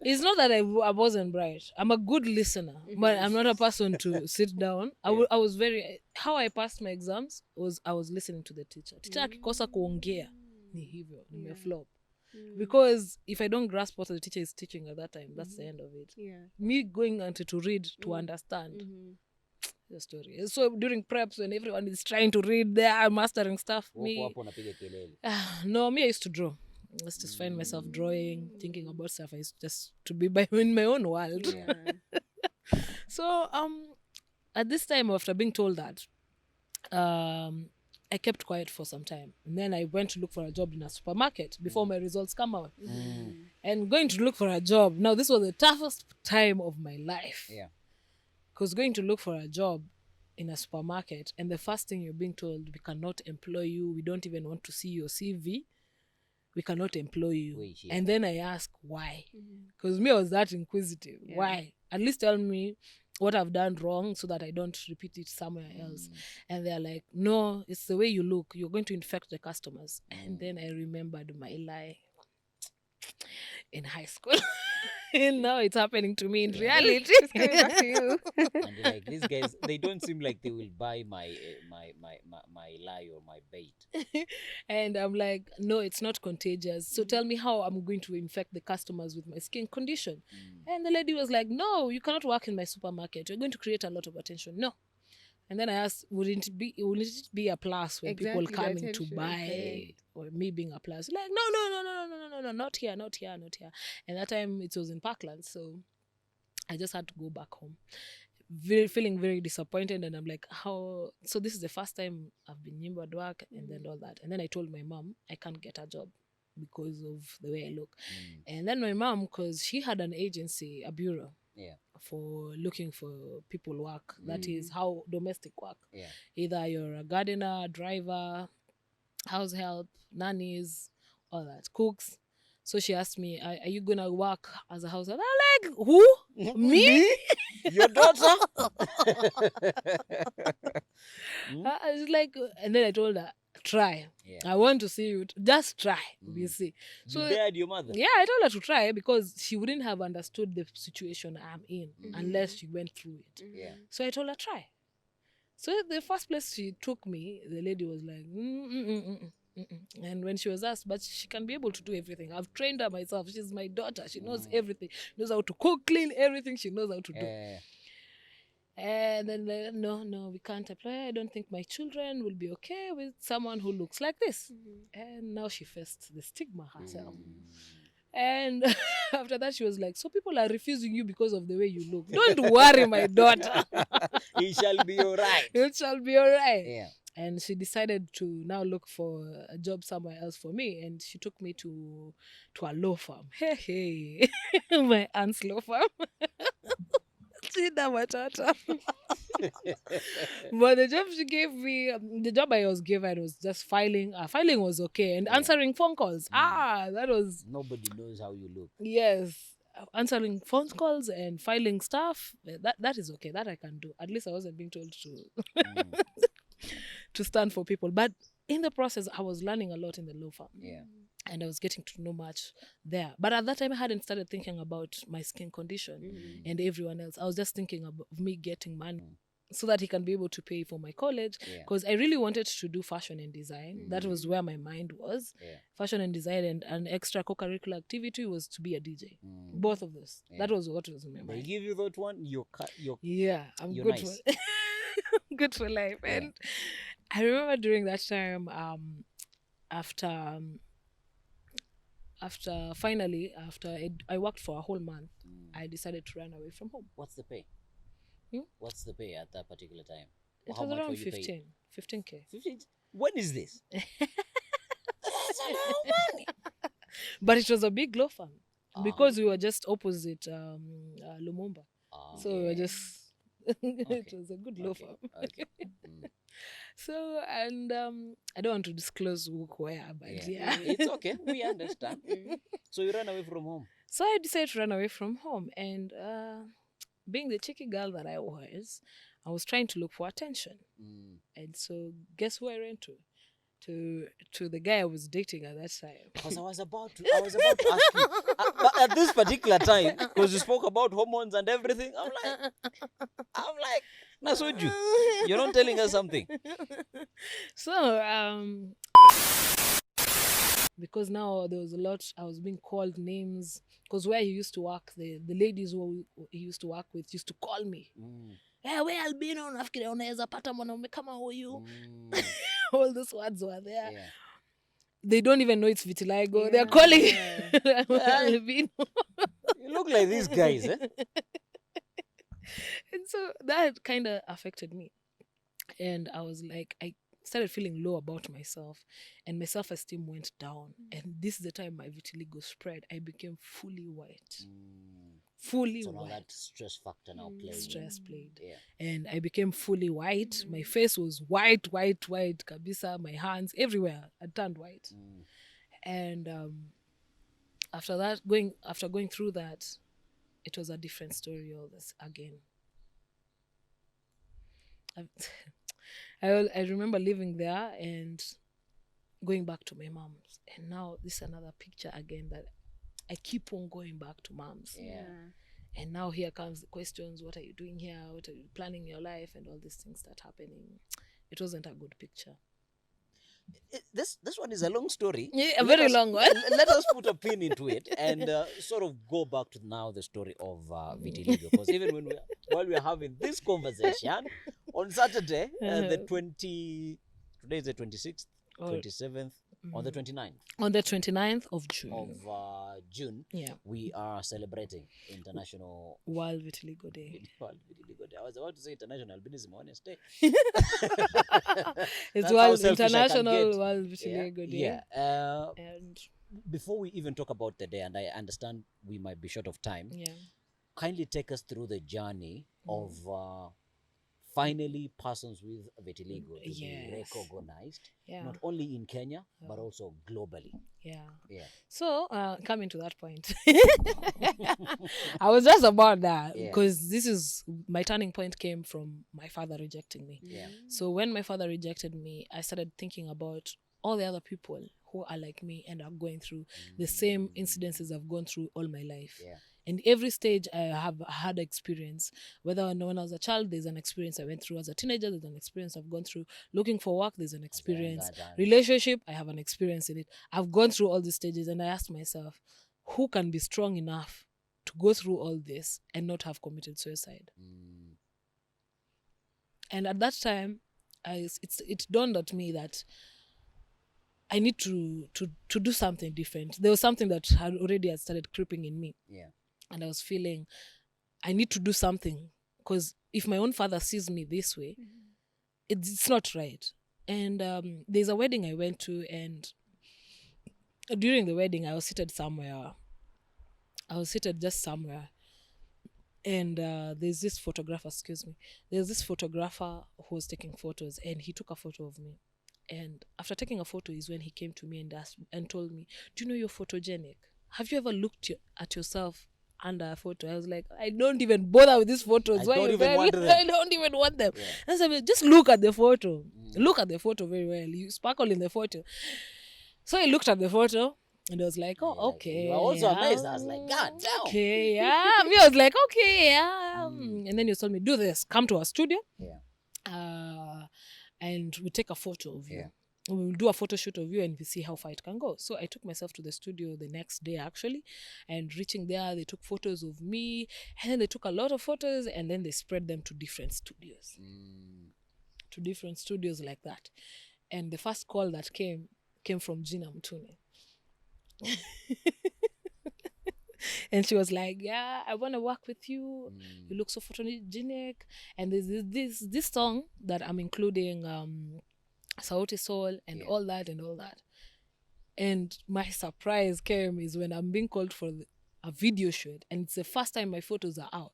It's not that I wasn't bright. I'm a good listener, but I'm not a person to sit down. I was very, how I passed my exams was I was listening to the teacher. Teacher akikosa kuongea ni hivyo, nimeflop. Because if I don't grasp what the teacher is teaching at that time, that's the end of it. Yeah. Me going until to read, to understand the story. So during preps, when everyone is trying to read, they are mastering stuff. Me, no, me I used to draw. I used to find myself drawing, thinking about stuff. I used just to be in my own world. Yeah. So at this time, after being told that, I kept quiet for some time. And then I went to look for a job in a supermarket before my results come out. And going to look for a job. Now, this was the toughest time of my life. Yeah. Because going to look for a job in a supermarket, and the first thing you're being told, we cannot employ you. We don't even want to see your CV. We cannot employ you. And then I ask why. Because me, I was that inquisitive. Yeah. Why? At least tell me what I've done wrong so that I don't repeat it somewhere else. And they're like, no, it's the way you look. You're going to infect the customers. And then I remembered my lie in high school. And now it's happening to me in reality. It's coming back to you. And like these guys, they don't seem like they will buy my lie or my bait. And I'm like, no, it's not contagious. So tell me how I'm going to infect the customers with my skin condition. And the lady was like, no, you cannot work in my supermarket. You're going to create a lot of attention. No. And then I asked, wouldn't it be a plus when people coming to buy or me being a plus? Like, no, not here. And that time it was in Parkland, so I just had to go back home. Feeling very disappointed, and I'm like, how? So this is the first time I've been nimble at work, and then all that. And then I told my mom I can't get a job because of the way I look. And then my mom, because she had an agency, a bureau. Yeah. For looking for people work. That is how domestic work. Yeah. Either you're a gardener, driver, house help, nannies, all that, cooks. So she asked me, are you going to work as a house help? I'm like, who? Me? Your daughter? I was like, and then I told her, try. Yeah. I want to see you. Just try. You see. So you dared your mother? Yeah, I told her to try because she wouldn't have understood the situation I'm in unless she went through it. Yeah. So I told her, try. So the first place she took me, the lady was like, And when she was asked, but she can be able to do everything. I've trained her myself. She's my daughter. She knows everything. She knows how to cook, clean, everything she knows how to do. And then, no, we can't apply. I don't think my children will be okay with someone who looks like this. And now she faced the stigma herself. And after that, she was like, so people are refusing you because of the way you look. Don't worry, my daughter. It shall be all right. It shall be all right. Yeah. And she decided to now look for a job somewhere else for me. And she took me to a law firm. Hey. My aunt's law firm. But the job she gave me, the job I was given was just filing. Filing was okay. And answering phone calls. That was... Nobody knows how you look. Yes. Answering phone calls and filing stuff. That is okay. That I can do. At least I wasn't being told to... to stand for people. But in the process, I was learning a lot in the law firm. Yeah. and I was getting to know much there. But at that time, I hadn't started thinking about my skin condition and everyone else. I was just thinking of me getting money so that he can be able to pay for my college, because I really wanted to do fashion and design. That was where my mind was. Fashion and design, and an extra co-curricular activity was to be a DJ. Both of those. That was what was in my They mind. give you that one, you're I'm you're good nice. for good for life. And I remember during that time, after I worked for a whole month, I decided to run away from home. What's the pay? Hmm? What's the pay at that particular time? It How was much around were you paid? 15K. 15? When is this? That's a lot of money. But it was a big law firm because we were just opposite Lumumba. So we were just it was a good law firm. Okay. So, and I don't want to disclose where, but It's okay. We understand. So you ran away from home. So I decided to run away from home, and being the cheeky girl that I was trying to look for attention. And so guess who I ran to? To the guy I was dating at that time. Because I was about to ask you. But at this particular time, because you spoke about hormones and everything, I'm like, Nasuju, you're not telling us something. So, because now there was a lot, I was being called names, because where he used to work, the ladies who he used to work with used to call me. Hey, we albino, nafikiri unaweza pata mwanaume kama huyu. All those words were there. They don't even know it's vitiligo. They're calling albino. You look like these guys, eh? And so that kind of affected me. And I was like, I started feeling low about myself, and my self-esteem went down. And this is the time my vitiligo spread. I became fully white. Fully so now white. that stress factor now played. Stress played. And I became fully white. My face was white, kabisa. My hands, everywhere, I turned white. And after going through that, it was a different story all this again. I remember living there and going back to my mom's. And now this is another picture again that I keep on going back to mom's. And now here comes the questions: what are you doing here? What are you planning your life? And all these things that happening. It wasn't a good picture. This one is a long story. Yeah, a very long one. Let us put a pin into it and sort of go back to now the story of vitiligo. Because even while we are having this conversation on Saturday, today is the 26th, 27th, on the 29th. On the 29th of June. Of June, we are celebrating International World Vitiligo Day. World Vitiligo Day. I was about to say International Albinism Wednesday. It's That's International World Vitiligo Day. And before we even talk about the day, and I understand we might be short of time, kindly take us through the journey of finally persons with vitiligo to be recognized, not only in Kenya, but also globally. So, coming to that point, I was just about that, because this is my turning point came from my father rejecting me. So when my father rejected me, I started thinking about all the other people who are like me and are going through the same incidences I've gone through all my life. And every stage I have had experience. Whether when I was a child, there's an experience I went through. As a teenager, there's an experience I've gone through. Looking for work, there's an experience. Relationship, I have an experience in it. I've gone through all these stages, and I asked myself, who can be strong enough to go through all this and not have committed suicide? And at that time, it dawned on me that I need to do something different. There was something that had started creeping in me. And I was feeling I need to do something, because if my own father sees me this way, it's not right. And there's a wedding I went to, and during the wedding, I was seated just somewhere. And there's this photographer who was taking photos, and he took a photo of me. And after taking a photo is when he came to me and asked and told me, do you know you're photogenic? Have you ever looked at yourself under a photo? I was like, I don't even bother with these photos. I don't even want them. And so just look at the photo. Look at the photo very well. You sparkle in the photo. So I looked at the photo, And I was like, Yeah, oh, like, okay. you were also yeah, amazed. I was like, God damn. Okay, yeah. Me, I was like, okay, yeah. Mm. And then you told me, do this. Come to our studio. Yeah. And we take a photo of you. Yeah. We will do a photo shoot of you and we see how far it can go. So I took myself to the studio the next day, actually. And reaching there, they took photos of me. And then they took a lot of photos and then they spread them to different studios. To different studios like that. And the first call that came from Gina Mtune. And she was like, yeah, I want to work with you. You look so photogenic. And there's this song that I'm including Sauti Sol and all that and all that. And my surprise came is when I'm being called for a video shoot. And it's the first time my photos are out.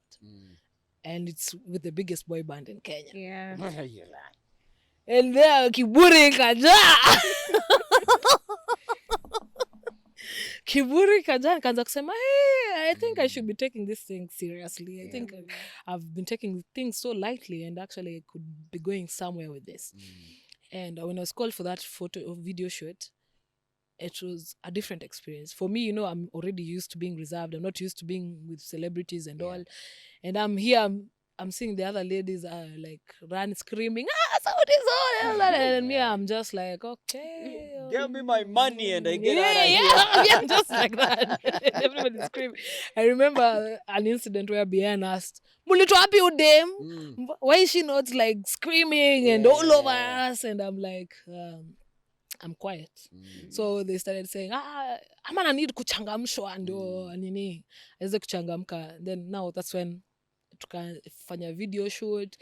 And it's with the biggest boy band in Kenya. Yeah. You're like, And there, kiburi kaja. Kiburi kaja nikaanza kusema, hey, I think I should be taking this thing seriously. I think I've been taking things so lightly and actually I could be going somewhere with this. And when I was called for that photo or video shoot, it was a different experience. For me, I'm already used to being reserved. I'm not used to being with celebrities and all. And I'm here, I'm seeing the other ladies like run screaming, Saudi Sol, and me, I'm just like, okay. give me my money and I get out of Yeah, here. just like that. Everybody's screaming. I remember an incident where Bien asked, Mulito happy udem? Why is she not like screaming and all over us? And I'm like, I'm quiet. So they started saying, amana need kuchangamshwa ndio nini aweze kuchangamka. Then now that's when tukafanya video shoot.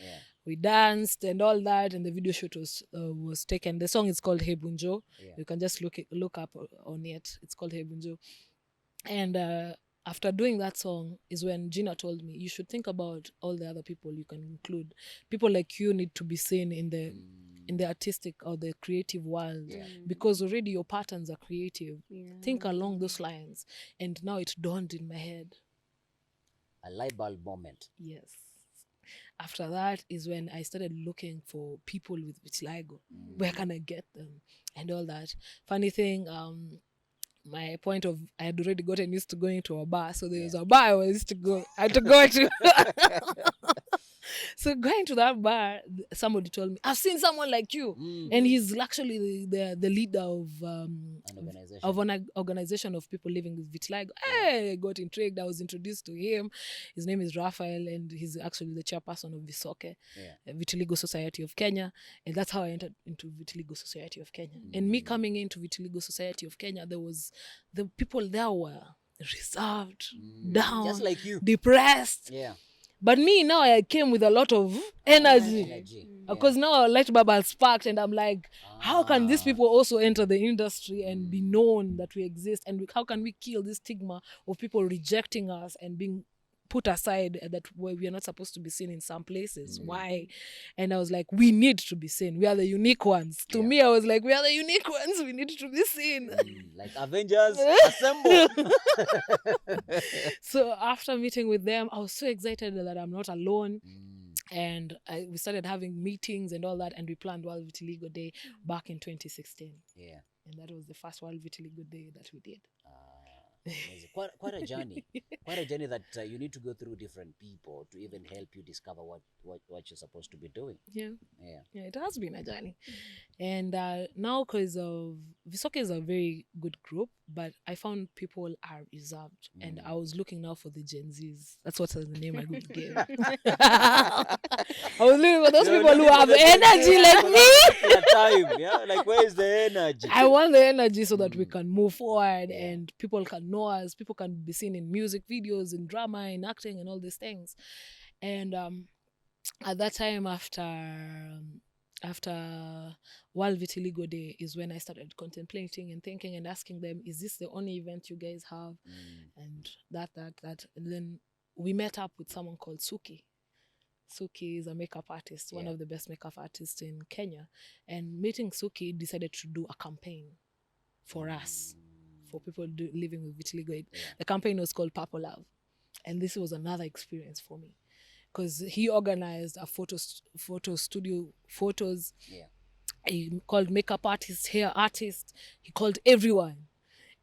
We danced and all that, and the video shoot was taken. The song is called Hey Bunjo. You can just look up on it. It's called Hey Bunjo. And after doing that song is when Gina told me, you should think about all the other people you can include. People like you need to be seen in the artistic or the creative world, because already your patterns are creative. Think along those lines. And now it dawned in my head. A light bulb moment. Yes. After that is when I started looking for people with vitiligo. Where can I get them? And all that. Funny thing, my point of I had already gotten used to going to a bar. So there was a bar I had to go to. So going to that bar, somebody told me, I've seen someone like you. And he's actually the leader of an organization of people living with vitiligo. Hey, I got intrigued. I was introduced to him. His name is Raphael, and he's actually the chairperson of Visoke, Vitiligo Society of Kenya. And that's how I entered into Vitiligo Society of Kenya. And me coming into Vitiligo Society of Kenya, the people there were reserved, down, just like you, depressed. But me, now I came with a lot of energy. Because now a light bulb has sparked, and I'm like, how can these people also enter the industry and be known that we exist? And how can we kill this stigma of people rejecting us and being put aside, that we are not supposed to be seen in some places? Why? And I was like, we need to be seen. We are the unique ones. To me, I was like, we are the unique ones. We need to be seen. Like Avengers, assemble. So after meeting with them, I was so excited that I'm not alone. And we started having meetings and all that, and we planned World Vitiligo Day back in 2016. And that was the first World Vitiligo Day that we did. Quite a journey. Quite a journey that you need to go through different people to even help you discover what you're supposed to be doing. Yeah, it has been a journey. And now, because of Visoke is a very good group, but I found people are reserved. And I was looking now for the Gen Zs. That's what's the name I would give. I was looking for those people who have energy like me. Time, like, where is the energy? I want the energy so that we can move forward and people can know us. People can be seen in music videos, in drama, in acting, and all these things. And at that time, after World Vitiligo Day is when I started contemplating and thinking and asking them, is this the only event you guys have? And that. And then we met up with someone called Suki. Suki is a makeup artist, one of the best makeup artists in Kenya. And meeting Suki, decided to do a campaign for us, for people living with vitiligo. The campaign was called Purple Love. And this was another experience for me, because he organized a photo studio, photos. He called makeup artists, hair artists. He called everyone.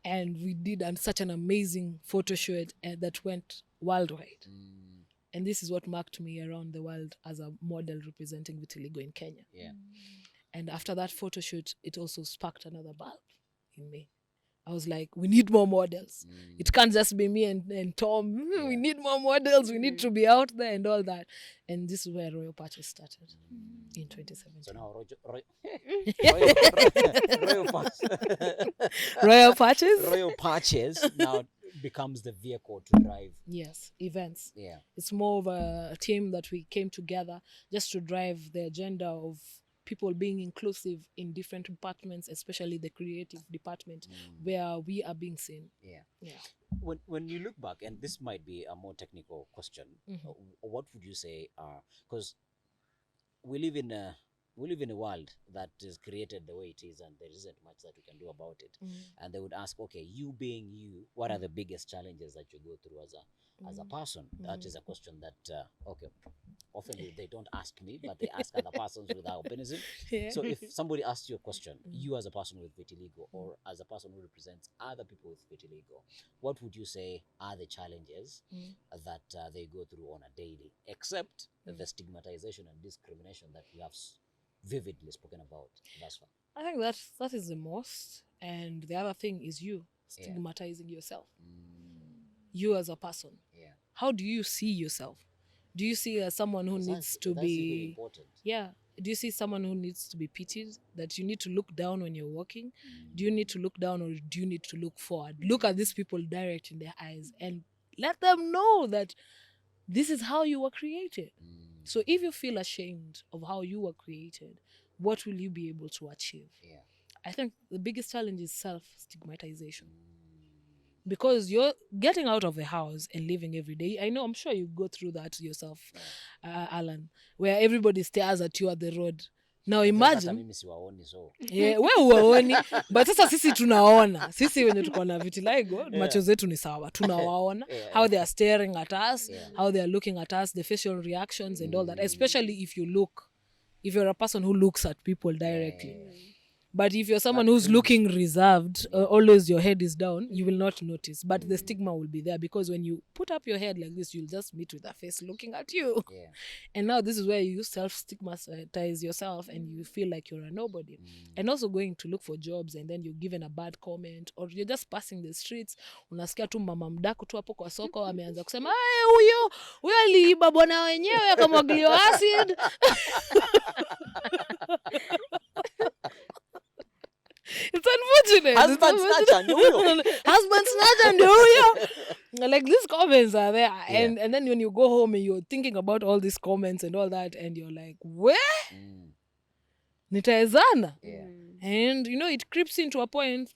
And we did such an amazing photo shoot that went worldwide. And this is what marked me around the world as a model representing vitiligo in Kenya. Yeah. And after that photo shoot, it also sparked another bulb in me. I was like, we need more models. It can't just be me and Tom. We need more models. We need to be out there and all that. And this is where Royal Patches started in 2017. So now Royal Patches? Royal Patches now becomes the vehicle to drive. Yes, events. Yeah. It's more of a team that we came together just to drive the agenda of people being inclusive in different departments, especially the creative department, where we are being seen. Yeah. When you look back, and this might be a more technical question, what would you say are, because we live in a world that is created the way it is, and there isn't much that we can do about it. And they would ask, okay, you being you, what are the biggest challenges that you go through as a person? That is a question that okay, often they don't ask me, but they ask other persons with albinism. So if somebody asks you a question, you as a person with vitiligo, or as a person who represents other people with vitiligo, what would you say are the challenges that they go through on a daily, except the stigmatization and discrimination that we have vividly spoken about thus far? I think that is the most. And the other thing is you stigmatizing yourself. You as a person. How do you see yourself? Do you see as someone who needs to be important. Do you see someone who needs to be pitied, that you need to look down when you're walking? Do you need to look down, or do you need to look forward? Look at these people direct in their eyes and let them know that this is how you were created. So if you feel ashamed of how you were created, what will you be able to achieve? I think the biggest challenge is self-stigmatization. Because you're getting out of the house and living every day. I know, I'm sure you go through that yourself, Alan, where everybody stares at you at the road. Now imagine, yeah, we huwaoni, but sasa sisi tunaona. Sisi wenye tuko na vitiligo, macho zetu ni sawa. Tunawaona how they are staring at us, how they are looking at us, the facial reactions and all that. Especially if you're a person who looks at people directly. But if you're someone who's looking reserved, always your head is down, you will not notice. But the stigma will be there, because when you put up your head like this, you'll just meet with a face looking at you. And now this is where you self-stigmatize yourself and you feel like you're a nobody. And also going to look for jobs, and then you're given a bad comment, or you're just passing the streets, unasikia tu mama mdaku tu hapo kwa soko ameanza kusema, huyo aliiba bwana wenyewe akamwagilia acid. It's unfortunate. Husband snatcher ndio huyo. Husband snatcher ndio huyo. Like, these comments are there. And then when you go home and you're thinking about all these comments and all that, and you're like, where? Nitaezana. And it creeps into a point,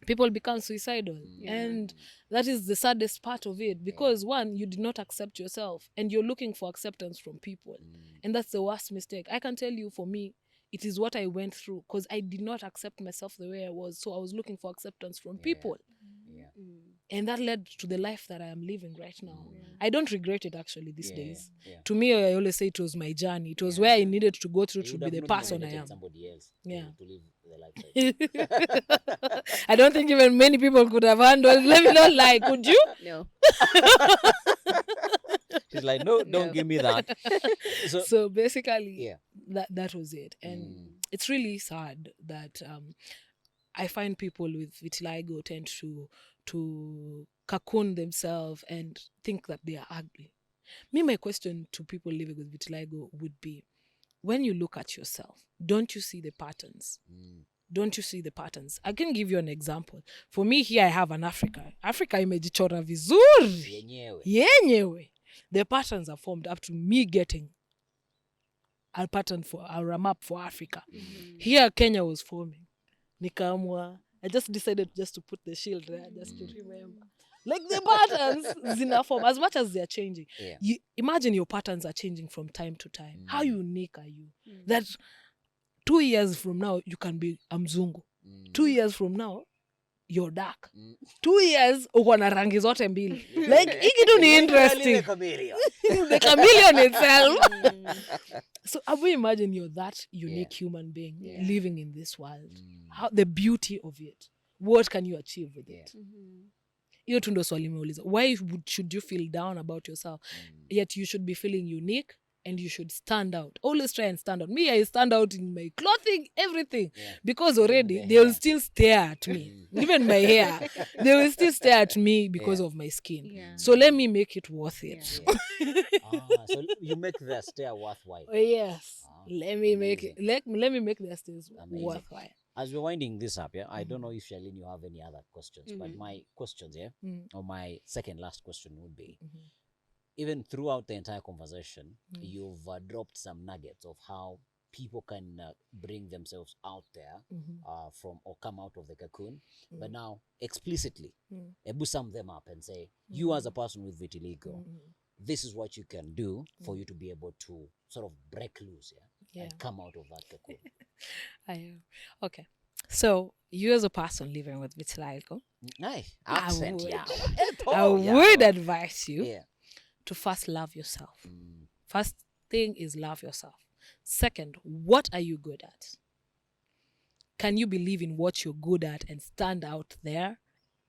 people become suicidal. And that is the saddest part of it, because one, you did not accept yourself, and you're looking for acceptance from people. And that's the worst mistake. I can tell you, for me, it is what I went through, because I did not accept myself the way I was. So I was looking for acceptance from people. And that led to the life that I am living right now. I don't regret it, actually, these days. To me, I always say it was my journey. It was where I needed to go through to be the person I am. Somebody else to live the life. I don't think even many people could have handled. Let me not lie. Could you? No. She's like, no, don't give me that. So basically, that was it. And it's really sad that I find people with vitiligo tend to cocoon themselves and think that they are ugly. My question to people living with vitiligo would be, when you look at yourself, don't you see the patterns? Don't you see the patterns? I can give you an example. For me, here I have an Africa. Africa imejichora vizuri. Yenyewe. The patterns are formed up to me getting a pattern for a map for Africa. Here Kenya was forming. Nikaamua. I just decided just to put the shield there, just to remember. Like, the patterns zina form as much as they're changing. You imagine your patterns are changing from time to time. How unique are you? That 2 years from now you can be a mzungu. 2 years from now you're dark. 2 years uko na rangi zote mbili. Like, hiki tu ni interesting. The chameleon itself. So I will imagine you're that unique human being living in this world. How the beauty of it. what can you achieve with Yeah. it? Hiyo tu ndo swali nimeuliza. Why should you feel down about yourself? Yet you should be feeling unique and you should stand out. Always try and stand out. Me, I stand out in my clothing, everything. Yeah. Because already the they will hair. still stare at me. Even my hair. They will still stare at me because of my skin. Yeah. So let me make it worth it. Yeah. So you make the stare worthwhile. Yes. Let me make it. Amazing. Let me make the stays Amazing. worthwhile. As we're winding this up, I don't know if Charlene, you have any other questions, but my questions, or my second last question would be, even throughout the entire conversation, you've dropped some nuggets of how people can bring themselves out there from or come out of the cocoon. But now, explicitly, ebu sum them up and say, you as a person with vitiligo, this is what you can do for you to be able to sort of break loose and come out of that cocoon. Okay. So, you as a person living with vitiligo, Nice. Accent, I would advise you to first love yourself. First thing is love yourself. Second, what are you good at? Can you believe in what you're good at and stand out there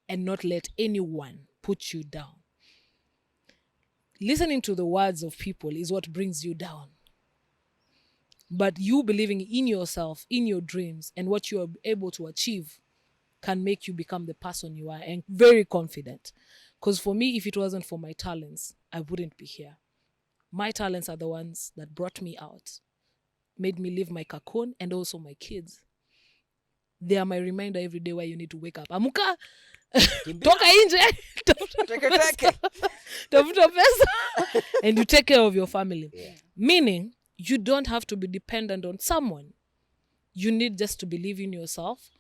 and not let anyone put you down? Listening to the words of people is what brings you down. But you believing in yourself, in your dreams, and what you are able to achieve can make you become the person you are, and very confident. Because for me, if it wasn't for my talents, I wouldn't be here. My talents are the ones that brought me out, made me leave my cocoon, and also my kids. They are my reminder every day why you need to wake up. Amuka! Toka nje! Tafuta pesa! And you take care of your family. Meaning, you don't have to be dependent on someone. You need just to believe in yourself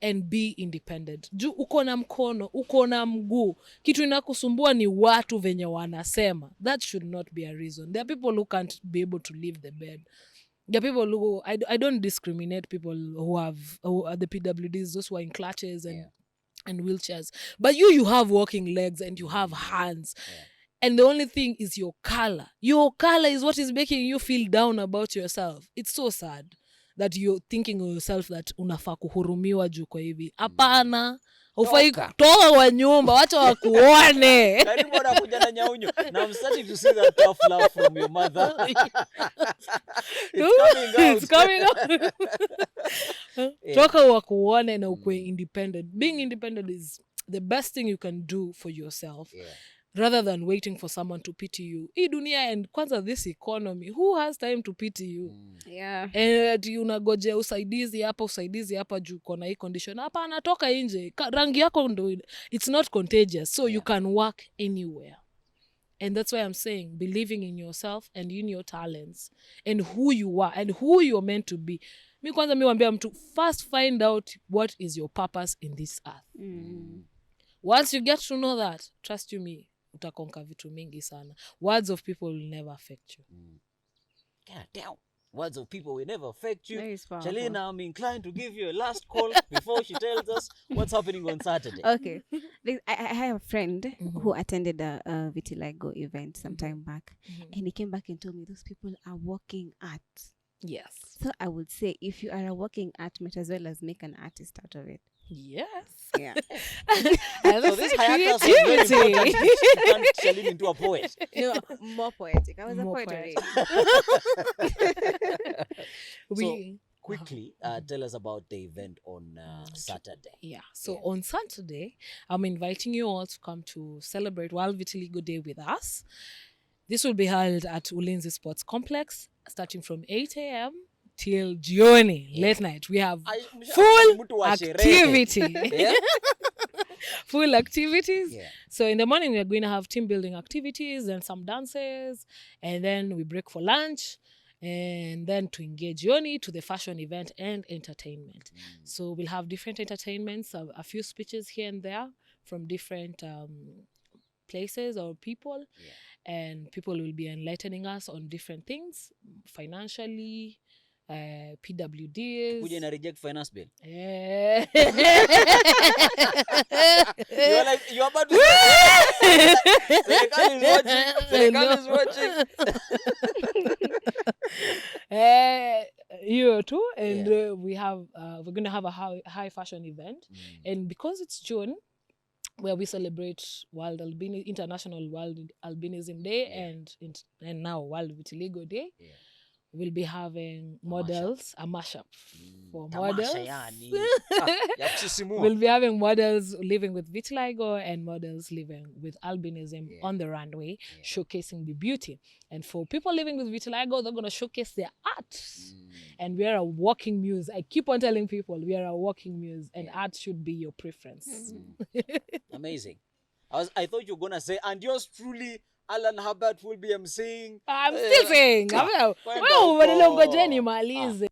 and be independent. Juu uko na mkono, uko na mguu. Kitu inakusumbua ni watu venye wanasema. That should not be a reason. There are people who can't be able to leave the bed. There are people who, I don't discriminate people who are the PWDs, those who are in clutches and wheelchairs. But you have walking legs and you have hands. And the only thing is your color. Your color is what is making you feel down about yourself. It's so sad that you're thinking of yourself that unafaa kuhurumiwa juu kwa hivi. Hapana. Ufai kutoka kwa nyumba, wacha wakuone. Karibu anakuja na nyaunyo. Now I'm starting to see that tough love from your mother. It's coming out. Toka wakuone na ukwe independent. Being independent is the best thing you can do for yourself. Rather than waiting for someone to pity you. Hii dunia and kwanza this economy, who has time to pity you? And unagojea usaidizi hapa juu kona hii condition. Hapa anatoka nje. Rangi yako ndo. It's not contagious. So you can work anywhere. And that's why I'm saying, believing in yourself and in your talents and who you are and who you're meant to be. Mi kwanza mi wambia mtu, first find out what is your purpose in this earth. Once you get to know that, trust you me, utakonka vitu mingi sana. Words of people will never affect you. God damn. Words of people will never affect you. Charlene, I'm inclined to give you a last call before she tells us what's happening on Saturday. Okay. I have a friend who attended a vitiligo event some time back. And he came back and told me those people are working art. Yes. So I would say if you are a working art, might as well as make an artist out of it. Yes. Yeah. So this hiatus is very important. You can't Charlene into a poet. No, more poetic. I was More a poet So quickly, tell us about the event on Saturday. Yeah. So on Saturday, I'm inviting you all to come to celebrate World Vitiligo Day with us. This will be held at Ulinzi Sports Complex, starting from 8 a.m. till jioni, late night. We have full activity. Full activities. So in the morning, we're going to have team building activities and some dances. And then we break for lunch. And then to engage jioni to the fashion event and entertainment. So we'll have different entertainments, a few speeches here and there from different places or people. And people will be enlightening us on different things, financially, PWDs. Kuja na reject finance bill. You're you're about to say, Serekali is watching. Serekali is watching. You too. And we have have a high fashion event, and because it's June, where we celebrate International World Albinism Day and now World Vitiligo Day. We'll be having models, a mashup for models. We'll be having models living with vitiligo and models living with albinism on the runway, showcasing the beauty. And for people living with vitiligo, they're going to showcase their art. And we are a walking muse. I keep on telling people we are a walking muse, and art should be your preference. Amazing. I thought you were going to say, and yours truly, Alan Herbert, will be emceeing. I'm still saying. Well, ngojeni malize.